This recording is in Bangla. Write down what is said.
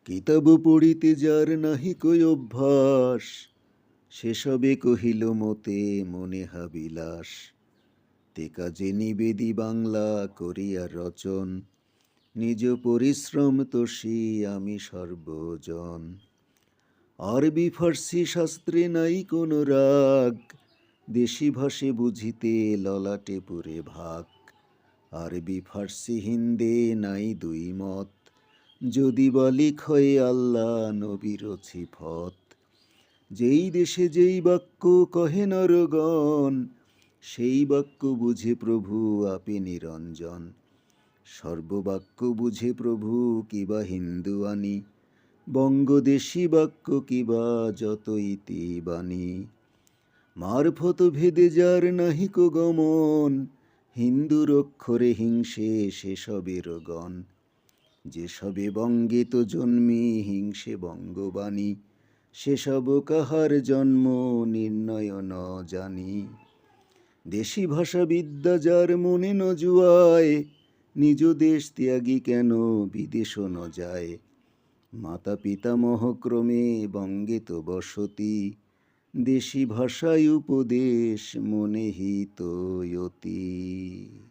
কিতাব পড়িতে যার নাহি কই অভ্যাস, সেসবে কহিল মতে মনে হাবিলাস। তে কাজে নিবেদি বাংলা করিয়া রচন, নিজ পরিশ্রম তোষি আমি সর্বজন। আরবি ফার্সি শাস্ত্রে নাই কোনো রাগ, দেশি ভাষে বুঝিতে ললাটে পুরে ভাগ। আরবি ফার্সি হিন্দে নাই দুই মত, যদি বালিক হয় আল্লাহ নবীর সিফত। যেই দেশে যেই বাক্য কহে নরগণ, সেই বাক্য বুঝে প্রভু আপে নিরঞ্জন। সর্ববাক্য বুঝে প্রভু কিবা হিন্দু আনি, বঙ্গদেশী বাক্য কিবা যত ইতি বাণী। মারফত ভেদে যার নাহিক গমন, হিন্দুর অক্ষরে হিংসে সেসবের গণ। যেসবে বঙ্গে তো জন্মে হিংসে বঙ্গবাণী, সেসব কাহার জন্ম নির্ণয় ন জানি। দেশি ভাষা বিদ্যা যার মনে ন জুয়ায়, নিজ দেশ ত্যাগী কেন বিদেশ ন যায়। মাতা পিতামহ ক্রমে বঙ্গে তো বসতি, দেশি ভাষায় উপদেশ মনে হিত অতি।